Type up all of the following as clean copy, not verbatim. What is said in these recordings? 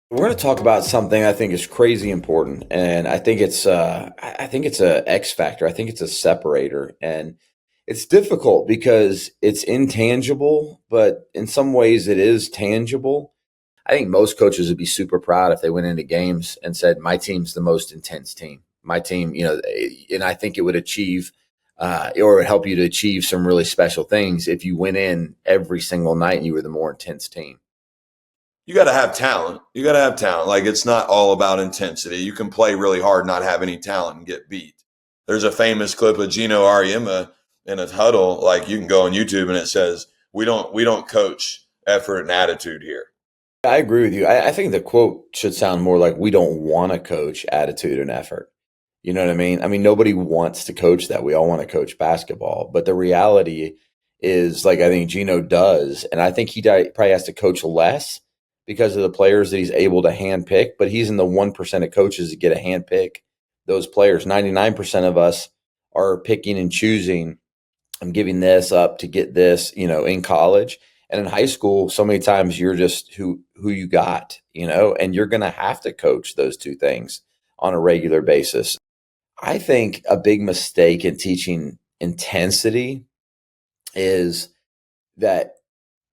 We're going to talk about something I think is crazy important, and I think it's a X factor. I think it's a separator, and it's difficult because it's intangible, but in some ways it is tangible. I think most coaches would be super proud if they went into games and said, "My team's the most intense team. My team," and I think it would achieve, or it would help you to achieve some really special things if you went in every single night and you were the more intense team. You got to have talent. You got to have talent. Like it's not all about intensity. You can play really hard, not have any talent, and get beat. There's a famous clip of Gino Ariema in a huddle. Like you can go on YouTube and it says, "We don't coach effort and attitude here." I agree with you. I think the quote should sound more like we don't want to coach attitude and effort. You know what I mean? I mean, nobody wants to coach that. We all want to coach basketball. But the reality is, like, I think Gino does. And I think probably has to coach less because of the players that he's able to handpick. But he's in the 1% of coaches that get to handpick those players. 99% of us are picking and choosing. I'm giving this up to get this, in college. And in high school, so many times you're just who you got, and you're going to have to coach those two things on a regular basis. I think a big mistake in teaching intensity is that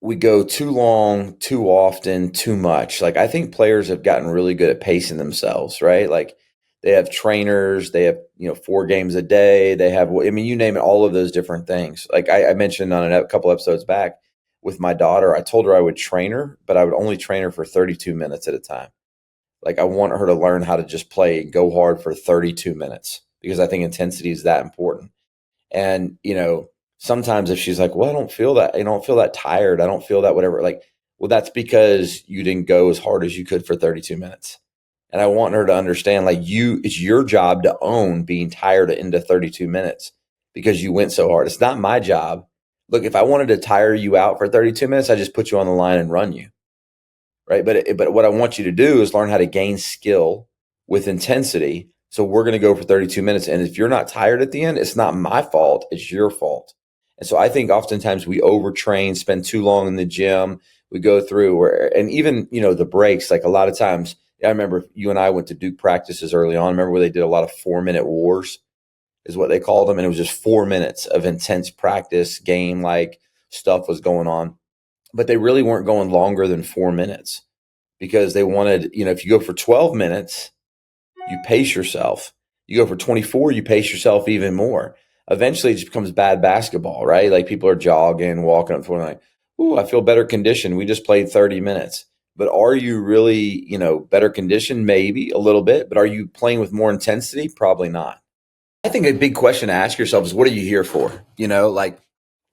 we go too long, too often, too much. Like I think players have gotten really good at pacing themselves, right? Like they have trainers, they have, 4 games a day, they have, I mean, you name it, all of those different things. Like I mentioned on a couple episodes back with my daughter, I told her I would train her, but I would only train her for 32 minutes at a time. Like I want her to learn how to just play and go hard for 32 minutes because I think intensity is that important. And, sometimes if she's like, well, I don't feel that tired. I don't feel that whatever. Like, well, that's because you didn't go as hard as you could for 32 minutes. And I want her to understand, like, it's your job to own being tired into 32 minutes because you went so hard. It's not my job. Look, if I wanted to tire you out for 32 minutes, I just put you on the line and run you. Right. But what I want you to do is learn how to gain skill with intensity. So we're going to go for 32 minutes. And if you're not tired at the end, it's not my fault. It's your fault. And so I think oftentimes we overtrain, spend too long in the gym. We go through and even, the breaks, like a lot of times, I remember you and I went to Duke practices early on. Remember where they did a lot of 4-minute wars is what they called them. And it was just 4 minutes of intense practice game, like stuff was going on, but they really weren't going longer than 4 minutes because they wanted, if you go for 12 minutes, you pace yourself. You go for 24, you pace yourself even more. Eventually, it just becomes bad basketball, right? Like people are jogging, walking up the floor, like, ooh, I feel better conditioned. We just played 30 minutes. But are you really, better conditioned? Maybe a little bit. But are you playing with more intensity? Probably not. I think a big question to ask yourself is what are you here for? Like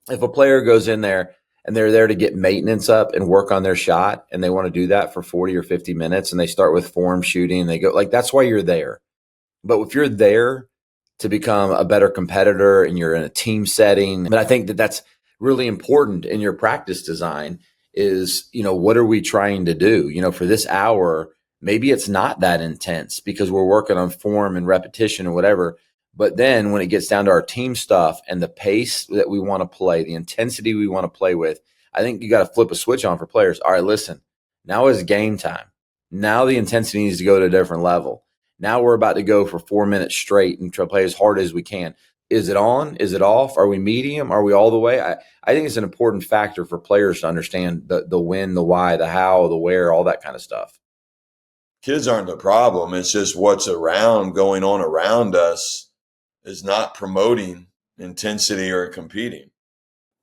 if a player goes in there and they're there to get maintenance up and work on their shot and they want to do that for 40 or 50 minutes and they start with form shooting and they go like that's why you're there. But if you're there to become a better competitor and you're in a team setting, but I think that that's really important in your practice design is, what are we trying to do? For this hour, maybe it's not that intense because we're working on form and repetition or whatever. But then when it gets down to our team stuff and the pace that we want to play, the intensity we want to play with, I think you got to flip a switch on for players. All right, listen, now is game time. Now the intensity needs to go to a different level. Now we're about to go for 4 minutes straight and try to play as hard as we can. Is it on? Is it off? Are we medium? Are we all the way? I think it's an important factor for players to understand the when, the why, the how, the where, all that kind of stuff. Kids aren't the problem. It's just what's around going on around us is not promoting intensity or competing.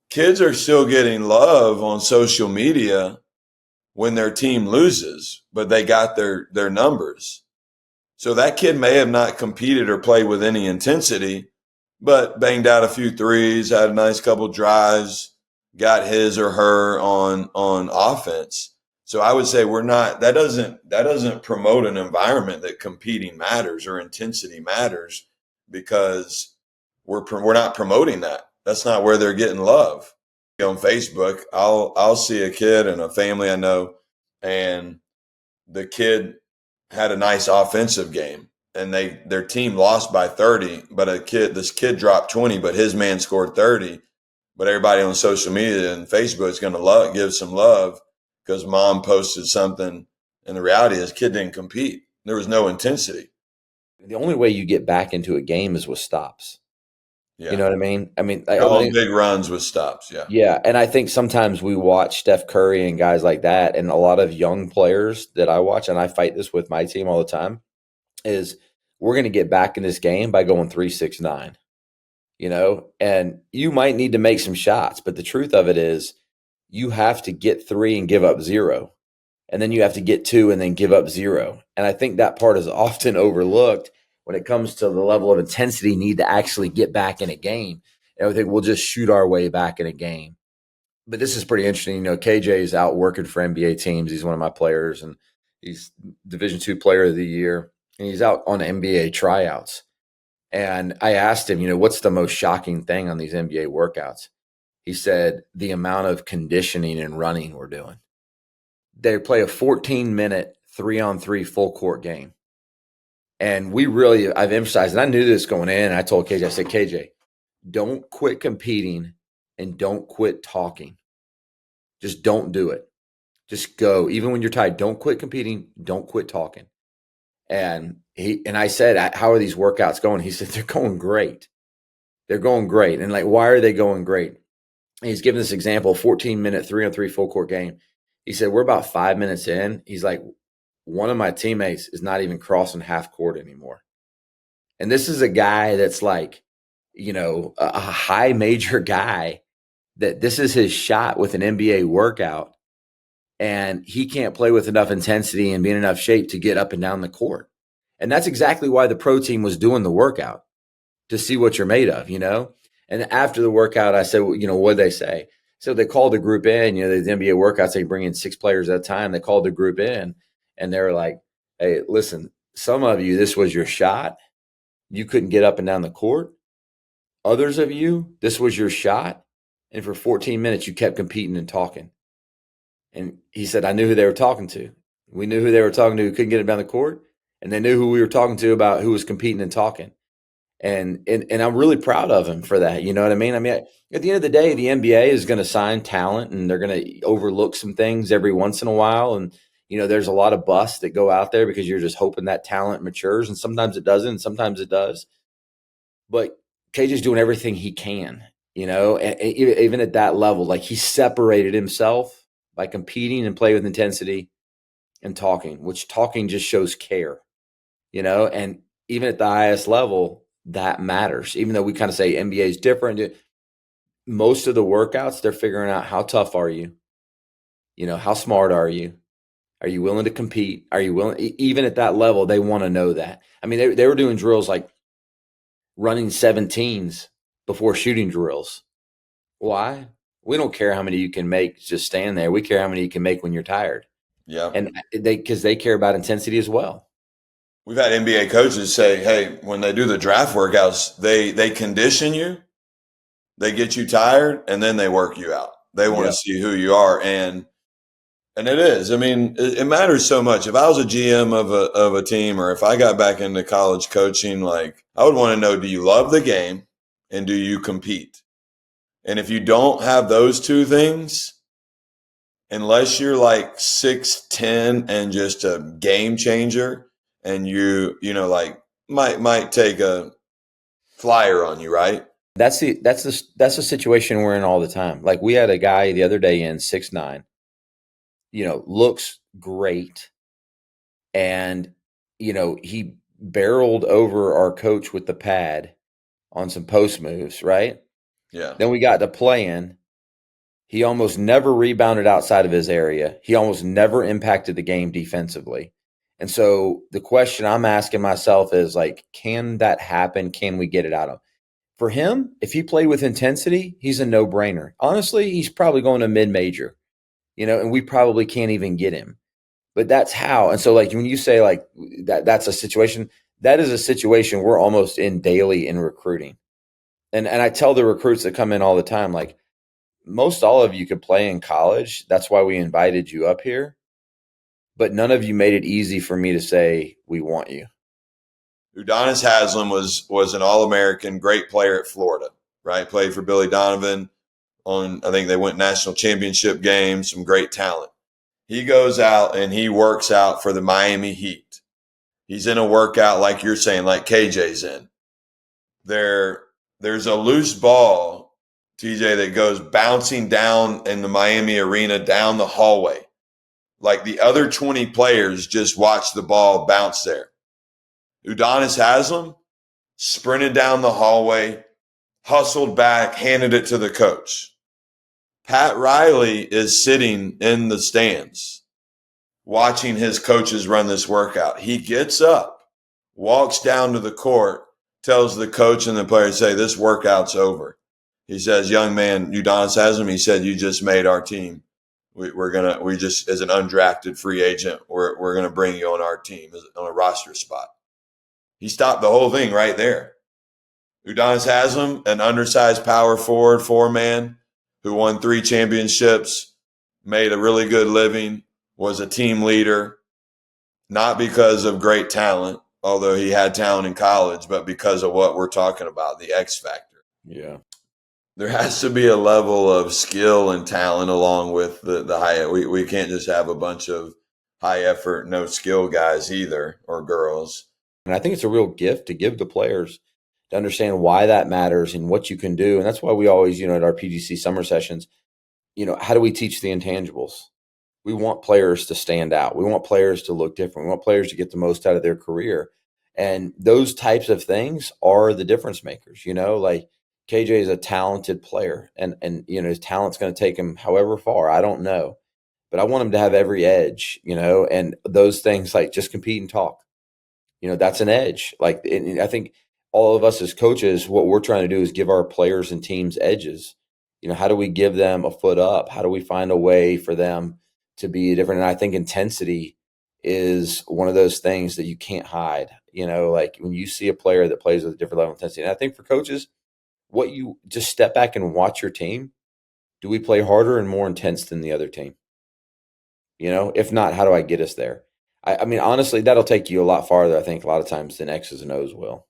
Kids are still getting love on social media when their team loses, but they got their numbers. So that kid may have not competed or played with any intensity, but banged out a few threes, had a nice couple drives, got his or her on offense. So I would say we're not that doesn't promote an environment that competing matters or intensity matters because we're not promoting that. That's not where they're getting love. On Facebook, I'll see a kid and a family I know, and the kid had a nice offensive game and their team lost by 30, but this kid dropped 20, but his man scored 30. But everybody on social media and Facebook is going to give some love because mom posted something And the reality is, kid didn't compete. There was no intensity. The only way you get back into a game is with stops. You Yeah. know what I mean? I mean, All big runs with stops. Yeah. yeah, and I think sometimes we watch Steph Curry and guys like that, and a lot of young players that I watch, and I fight this with my team all the time, is we're going to get back in this game by going 3-6-9, and you might need to make some shots, but the truth of it is you have to get 3 and give up 0, and then you have to get 2 and then give up 0. And I think that part is often overlooked when it comes to the level of intensity you need to actually get back in a game. And I think we'll just shoot our way back in a game. But this is pretty interesting. KJ is out working for NBA teams. He's one of my players, and he's Division II Player of the Year, and he's out on NBA tryouts. And I asked him, what's the most shocking thing on these NBA workouts? He said the amount of conditioning and running we're doing. They play a 14-minute 3-on-3 full court game. And I've emphasized, and I knew this going in, and I told KJ, I said, KJ, don't quit competing and don't quit talking. Just don't do it. Just go. Even when you're tired, don't quit competing. Don't quit talking. And I said, how are these workouts going? He said, they're going great. They're going great. And why are they going great? And he's given this example, 14-minute 3-on-3 full court game. He said, we're about 5 minutes in. He's like, one of my teammates is not even crossing half court anymore. And this is a guy that's a high major guy, that this is his shot with an NBA workout, and he can't play with enough intensity and be in enough shape to get up and down the court. And that's exactly why the pro team was doing the workout, to see what you're made of, And after the workout, I said, what'd they say? So they called the group in, the NBA workouts, they bring in 6 players at a time. They called the group in, and they were like, hey, listen, some of you, this was your shot. You couldn't get up and down the court. Others of you, this was your shot. And for 14 minutes, you kept competing and talking. And he said, I knew who they were talking to. We knew who they were talking to who couldn't get him down the court. And they knew who we were talking to about who was competing and talking. And I'm really proud of him for that. You know what I mean? I mean, at the end of the day, the NBA is going to sign talent, and they're going to overlook some things every once in a while. And, there's a lot of busts that go out there because you're just hoping that talent matures. And sometimes it doesn't, and sometimes it does. But KJ's doing everything he can, and even at that level, he separated himself by competing and play with intensity and talking, which talking just shows care, and even at the highest level, that matters. Even though we kind of say NBA is different, most of the workouts, they're figuring out how tough are you? How smart are you? Are you willing to compete? Are you willing? Even at that level, they want to know that. I mean, they were doing drills like running 17s before shooting drills. Why? We don't care how many you can make just stand there. We care how many you can make when you're tired. Yeah. And because they care about intensity as well. We've had NBA coaches say, hey, when they do the draft workouts, they condition you, they get you tired, and then they work you out. They want to see who you are. And it is. I mean, it matters so much. If I was a GM of a team, or if I got back into college coaching, I would want to know, do you love the game and do you compete? And if you don't have those two things, unless you're 6'10" and just a game changer, and you might take a flyer on you, right? That's the situation we're in all the time. We had a guy the other day in 6'9", looks great, and he barreled over our coach with the pad on some post moves, right? Yeah. Then we got to playing. He almost never rebounded outside of his area. He almost never impacted the game defensively. And so the question I'm asking myself is can that happen? Can we get it out of him? For him, if he played with intensity, he's a no-brainer. Honestly, he's probably going to mid-major, and we probably can't even get him. But that's how. And so when you say that's a situation, that is a situation we're almost in daily in recruiting. And I tell the recruits that come in all the time, most all of you could play in college. That's why we invited you up here. But none of you made it easy for me to say, we want you. Udonis Haslem was an All-American, great player at Florida, right? Played for Billy Donovan I think they went national championship games, some great talent. He goes out and he works out for the Miami Heat. He's in a workout like you're saying, like KJ's in. There's a loose ball, TJ, that goes bouncing down in the Miami arena down the hallway. Like the other 20 players just watch the ball bounce there. Udonis Haslem sprinted down the hallway, hustled back, handed it to the coach. Pat Riley is sitting in the stands watching his coaches run this workout. He gets up, walks down to the court, tells the coach and the players, say, this workout's over. He says, young man, Udonis Haslem, he said, you just made our team. We just, as an undrafted free agent, we're going to bring you on our team on a roster spot. He stopped the whole thing right there. Udonis Haslem, an undersized power forward, 4-man, who won 3 championships, made a really good living, was a team leader, not because of great talent, although he had talent in college, but because of what we're talking about, the X factor. Yeah. There has to be a level of skill and talent along with the high. We can't just have a bunch of high effort, no skill guys either, or girls. And I think it's a real gift to give the players to understand why that matters and what you can do. And that's why we always, at our PGC summer sessions, how do we teach the intangibles? We want players to stand out. We want players to look different. We want players to get the most out of their career. And those types of things are the difference makers, like KJ is a talented player and his talent's going to take him however far. I don't know, but I want him to have every edge, and those things like just compete and talk, that's an edge. Like, and I think all of us as coaches, what we're trying to do is give our players and teams edges. How do we give them a foot up? How do we find a way for them to be different? And I think intensity is one of those things that you can't hide, like when you see a player that plays with a different level of intensity. And I think for coaches, what you just step back and watch your team. Do we play harder and more intense than the other team? If not, how do I get us there? I mean, honestly, that'll take you a lot farther, I think, a lot of times than X's and O's will.